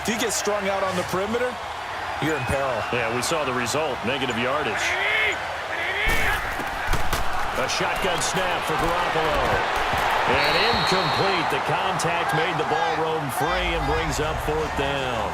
If you get strung out on the perimeter, you're in peril. Yeah, we saw the result, negative yardage. A shotgun snap for Garoppolo. And incomplete. The contact made the ball roam free and brings up fourth down.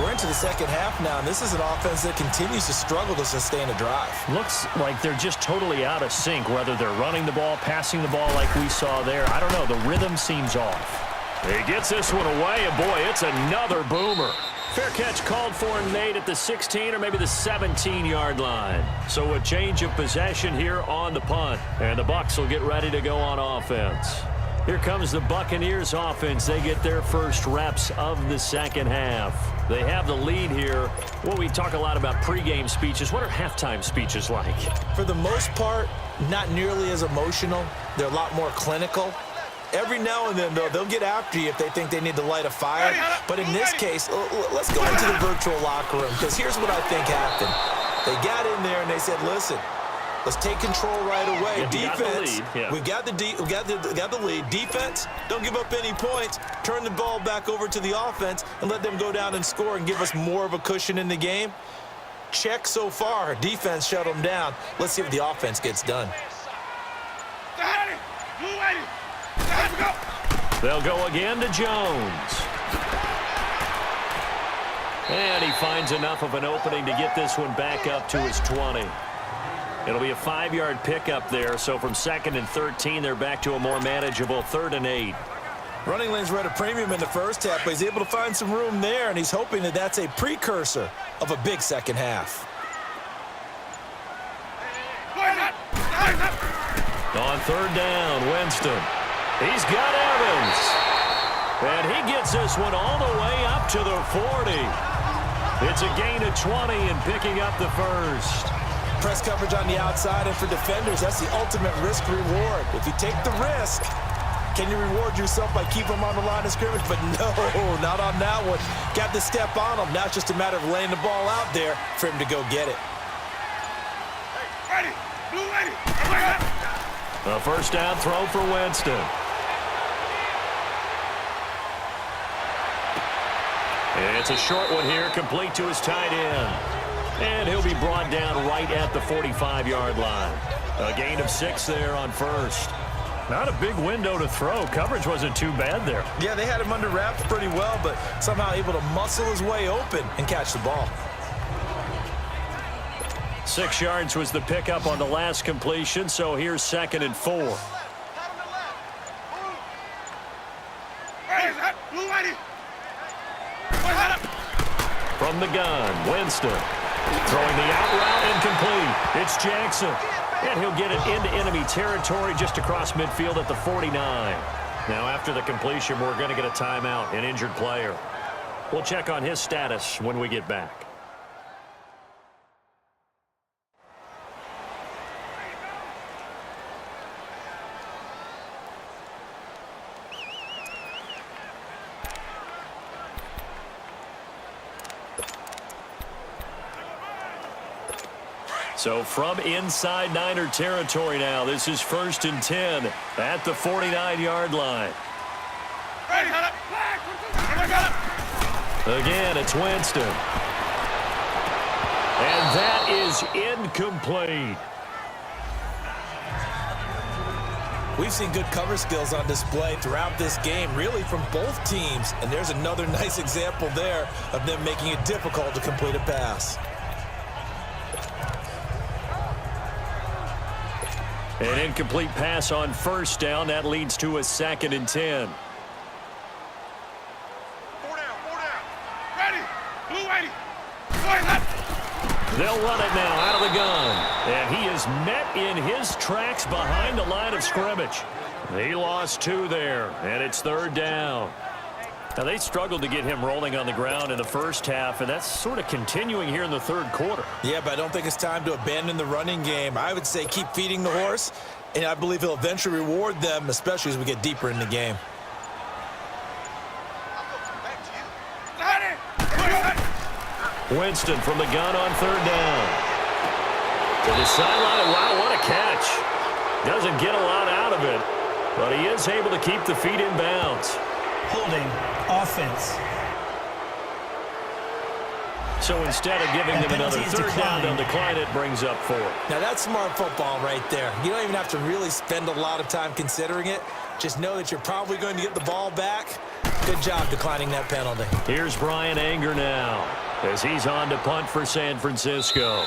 We're into the second half now, and this is an offense that continues to struggle to sustain a drive. Looks like they're just totally out of sync, whether they're running the ball, passing the ball like we saw there. I don't know. The rhythm seems off. He gets this one away, and boy, it's another boomer. Fair catch called for and made at the 16 or maybe the 17-yard line. So a change of possession here on the punt, and the Bucs will get ready to go on offense. Here comes the Buccaneers offense. They get their first reps of the second half. They have the lead here. Well, we talk a lot about pregame speeches. What are halftime speeches like? For the most part, not nearly as emotional. They're a lot more clinical. Every now and then, though, they'll get after you if they think they need to light a fire. But in this case, let's go into the virtual locker room, because here's what I think happened. They got in there and they said, listen, let's take control right away. Yeah, Defense, we got the lead. Defense, don't give up any points. Turn the ball back over to the offense and let them go down and score and give us more of a cushion in the game. Check so far. Defense shut them down. Let's see if the offense gets done. They'll go again to Jones. And he finds enough of an opening to get this one back up to his 20. It'll be a 5-yard pickup there, so from 2nd and 13, they're back to a more manageable 3rd and 8. Running lanes were at a premium in the first half, but he's able to find some room there, and he's hoping that that's a precursor of a big second half. On 3rd down, Winston. He's got Evans. And he gets this one all the way up to the 40. It's a gain of 20 and picking up the first. Press coverage on the outside, and for defenders, that's the ultimate risk-reward. If you take the risk, can you reward yourself by keeping them on the line of scrimmage? But no, not on that one. Got the step on him. Now it's just a matter of laying the ball out there for him to go get it. Ready. Blue ready. A first down throw for Winston. It's a short one here, complete to his tight end. And he'll be brought down right at the 45-yard line. A gain of 6 there on first. Not a big window to throw. Coverage wasn't too bad there. Yeah, they had him under wraps pretty well, but somehow able to muscle his way open and catch the ball. 6 yards was the pickup on the last completion, so here's 2nd and 4. From the gun, Winston. Throwing the out route incomplete. It's Jackson. And he'll get it into enemy territory just across midfield at the 49. Now after the completion, we're going to get a timeout, an injured player. We'll check on his status when we get back. So from inside Niner territory now, this is 1st and 10 at the 49-yard line. Again, it's Winston. And that is incomplete. We've seen good cover skills on display throughout this game, really from both teams. And there's another nice example there of them making it difficult to complete a pass. An incomplete pass on first down. That leads to a 2nd and 10. 4 down. Ready. Blue ready. They'll run it now out of the gun. And he is met in his tracks behind the line of scrimmage. He lost 2 there, and it's 3rd down. Now, they struggled to get him rolling on the ground in the first half, and that's sort of continuing here in the 3rd quarter. Yeah, but I don't think it's time to abandon the running game. I would say keep feeding the horse, and I believe he'll eventually reward them, especially as we get deeper in the game. Winston from the gun on 3rd down. To the sideline. Wow, what a catch. Doesn't get a lot out of it, but he is able to keep the feet in bounds. Holding offense. So instead of giving them another third down, they'll decline it, brings up 4. Now, that's smart football right there. You don't even have to really spend a lot of time considering it. Just know that you're probably going to get the ball back. Good job declining that penalty. Here's Brian Anger now as he's on to punt for San Francisco.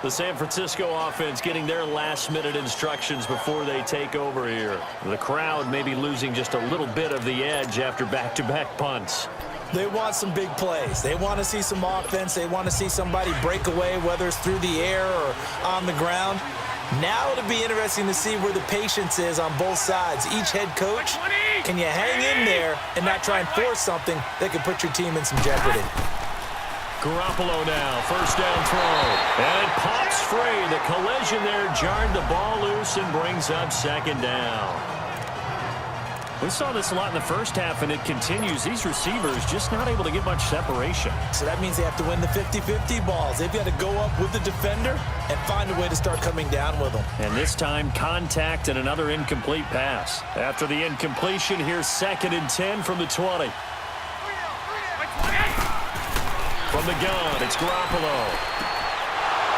The San Francisco offense getting their last-minute instructions before they take over here. The crowd may be losing just a little bit of the edge after back-to-back punts. They want some big plays. They want to see some offense. They want to see somebody break away, whether it's through the air or on the ground. Now it'll be interesting to see where the patience is on both sides. Each head coach, can you hang in there and not try and force something that could put your team in some jeopardy? Garoppolo now, first down throw. And it pops free. The collision there jarred the ball loose and brings up second down. We saw this a lot in the first half, and it continues. These receivers just not able to get much separation. So that means they have to win the 50-50 balls. They've got to go up with the defender and find a way to start coming down with them. And this time, contact and another incomplete pass. After the incompletion, here's 2nd and 10 from the 20. From the gun, it's Garoppolo.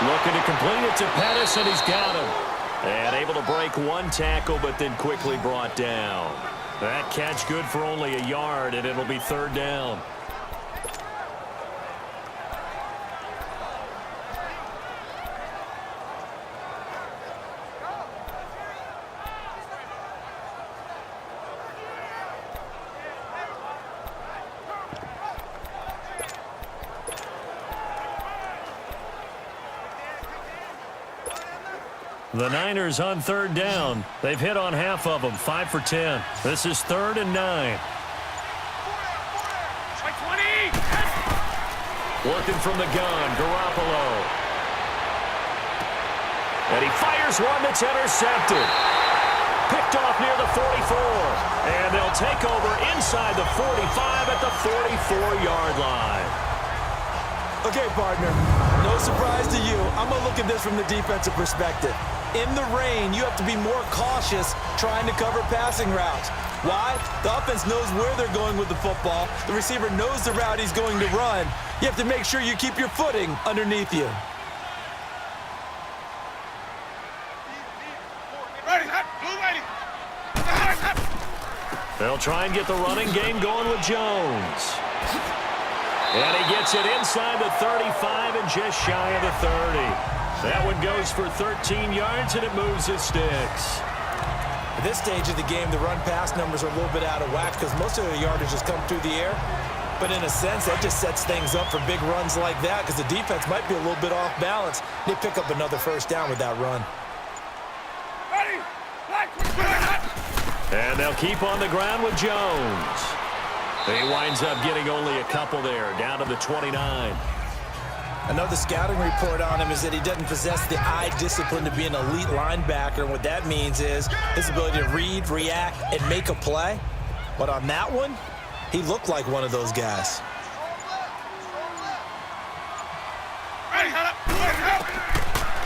Looking to complete it to Pettis, and he's got him. And able to break one tackle, but then quickly brought down. That catch good for only a yard, and it'll be third down. The Niners on third down. They've hit on half of them, 5 for 10. This is 3rd and 9. Working from the gun, Garoppolo. And he fires one that's intercepted. Picked off near the 44. And they'll take over inside the 45 at the 44-yard line. Okay, partner, no surprise to you. I'm going to look at this from the defensive perspective. In the rain, you have to be more cautious trying to cover passing routes. Why? The offense knows where they're going with the football. The receiver knows the route he's going to run. You have to make sure you keep your footing underneath you. They'll try and get the running game going with Jones. And he gets it inside the 35 and just shy of the 30. That one goes for 13 yards, and it moves his sticks. At this stage of the game, the run-pass numbers are a little bit out of whack because most of the yardage has come through the air. But in a sense, that just sets things up for big runs like that because the defense might be a little bit off balance. They pick up another first down with that run. And they'll keep on the ground with Jones. He winds up getting only a couple there, down to the 29. Another scouting report on him is that he doesn't possess the eye discipline to be an elite linebacker. And what that means is his ability to read, react, and make a play. But on that one, he looked like one of those guys.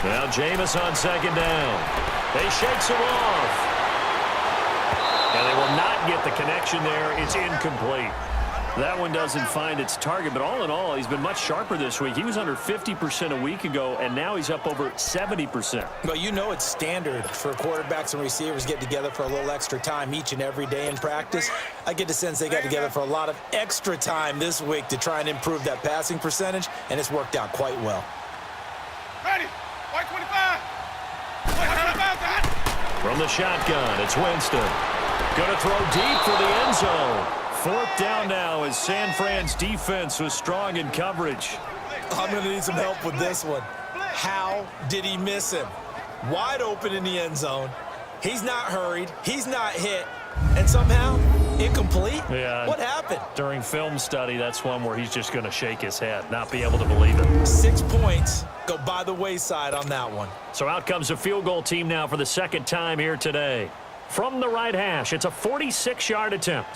Now Jameis on second down. They shakes him off. And they will not get the connection there. It's incomplete. That one doesn't find its target, but all in all, he's been much sharper this week. He was under 50% a week ago, and now he's up over 70%. Well, you know it's standard for quarterbacks and receivers get together for a little extra time each and every day in practice. I get the sense they got together for a lot of extra time this week to try and improve that passing percentage, and it's worked out quite well. Ready, white 25. From the shotgun, it's Winston. Going to throw deep for the end zone. 4th down now as San Fran's defense was strong in coverage. I'm going to need some help with this one. How did he miss him? Wide open in the end zone. He's not hurried. He's not hit. And somehow, incomplete? Yeah. What happened? During film study, that's one where he's just going to shake his head, not be able to believe it. 6 points go by the wayside on that one. So out comes a field goal team now for the second time here today. From the right hash, it's a 46-yard attempt.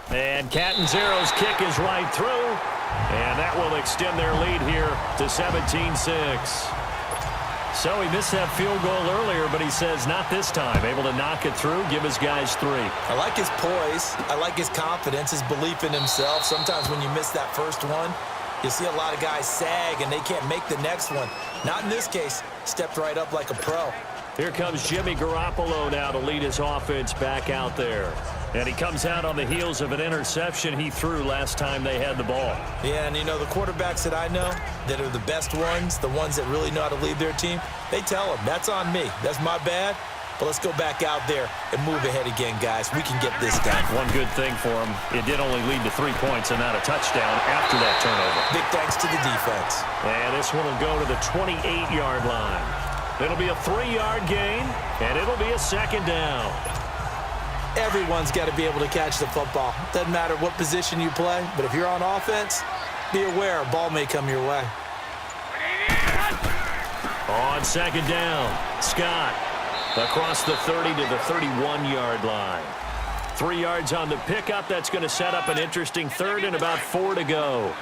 And Catanzaro's kick is right through. And that will extend their lead here to 17-6. So he missed that field goal earlier, but he says not this time. Able to knock it through, give his guys 3. I like his poise. I like his confidence, his belief in himself. Sometimes when you miss that first one, you see a lot of guys sag and they can't make the next one. Not in this case. Stepped right up like a pro. Here comes Jimmy Garoppolo now to lead his offense back out there. And he comes out on the heels of an interception he threw last time they had the ball. Yeah, and you know, the quarterbacks that I know that are the best ones, the ones that really know how to lead their team, they tell them, that's on me. That's my bad. But let's go back out there and move ahead again, guys. We can get this done. One good thing for him, it did only lead to 3 points and not a touchdown after that turnover. Big thanks to the defense. And this one will go to the 28-yard line. It'll be a 3-yard gain, and it'll be a 2nd down. Everyone's got to be able to catch the football. Doesn't matter what position you play, but if you're on offense, be aware a ball may come your way. On 2nd down, Scott across the 30 to the 31-yard line. 3 yards on the pickup. That's going to set up an interesting 3rd and about 4 to go.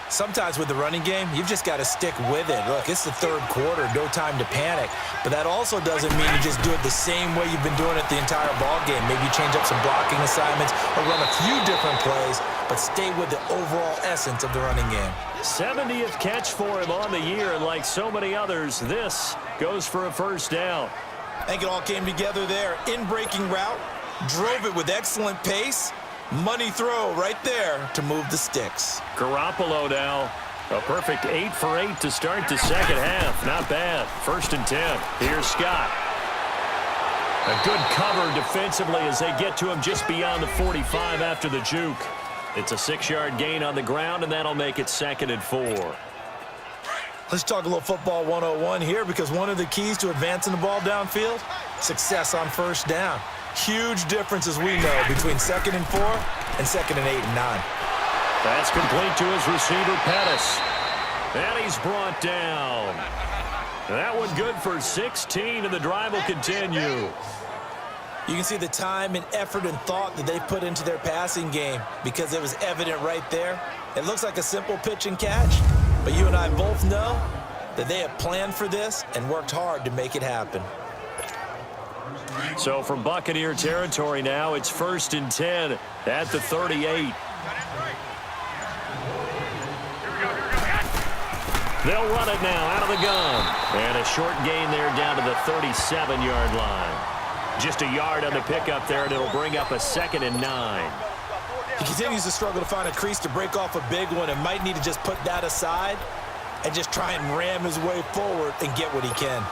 Sometimes with the running game, you've just got to stick with it. Look, it's the 3rd quarter, no time to panic. But that also doesn't mean you just do it the same way you've been doing it the entire ball game. Maybe change up some blocking assignments or run a few different plays, but stay with the overall essence of the running game. 70th catch for him on the year, and like so many others, this goes for a 1st down. I think it all came together there. In-breaking route, drove it with excellent pace. Money throw right there to move the sticks. Garoppolo now. A perfect 8 for 8 to start the 2nd half. Not bad. 1st and 10. Here's Scott. A good cover defensively as they get to him just beyond the 45 after the juke. It's a 6-yard gain on the ground, and that'll make it 2nd and 4. Let's talk a little football 101 here, because one of the keys to advancing the ball downfield, success on 1st down. Huge difference, as we know, between 2nd and 4 and 2nd and 8 and 9. That's complete to his receiver, Pettis. And he's brought down. That one good for 16, and the drive will continue. You can see the time and effort and thought that they put into their passing game, because it was evident right there. It looks like a simple pitch and catch, but you and I both know that they have planned for this and worked hard to make it happen. So from Buccaneer territory now, it's 1st and 10 at the 38. They'll run it now out of the gun. And a short gain there down to the 37-yard line. Just a yard on the pickup there, and it'll bring up a 2nd and 9. He continues to struggle to find a crease to break off a big one, and might need to just put that aside and just try and ram his way forward and get what he can.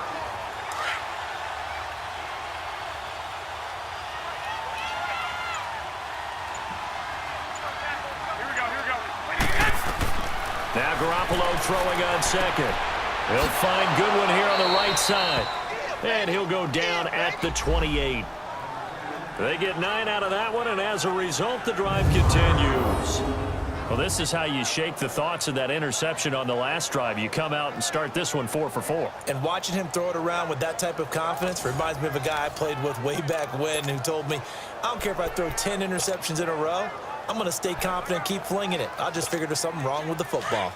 Now Garoppolo throwing on 2nd. He'll find Goodwin here on the right side. And he'll go down at the 28. They get 9 out of that one, and as a result, the drive continues. Well, this is how you shake the thoughts of that interception on the last drive. You come out and start this one 4 for 4. And watching him throw it around with that type of confidence reminds me of a guy I played with way back when who told me, I don't care if I throw 10 interceptions in a row. I'm going to stay confident, keep flinging it. I just figured there's something wrong with the football.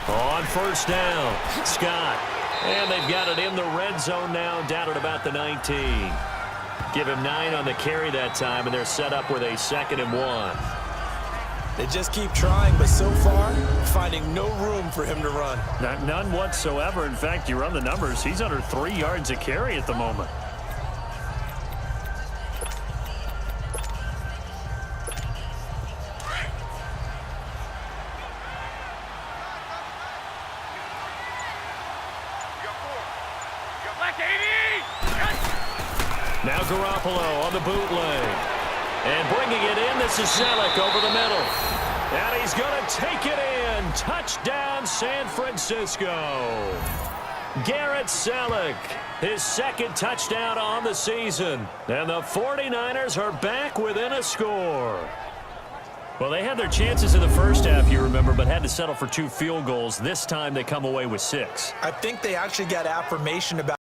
On 1st down, Scott. And they've got it in the red zone now, down at about the 19. Give him 9 on the carry that time, and they're set up with a 2nd and 1. They just keep trying, but so far, finding no room for him to run. None whatsoever. In fact, you run the numbers, he's under 3 yards a carry at the moment. Now Garoppolo on the bootleg. And bringing it in, this is Selleck over the middle. And he's going to take it in. Touchdown, San Francisco. Garrett Selleck, his 2nd touchdown on the season. And the 49ers are back within a score. Well, they had their chances in the first half, you remember, but had to settle for 2 field goals. This time they come away with 6. I think they actually got affirmation about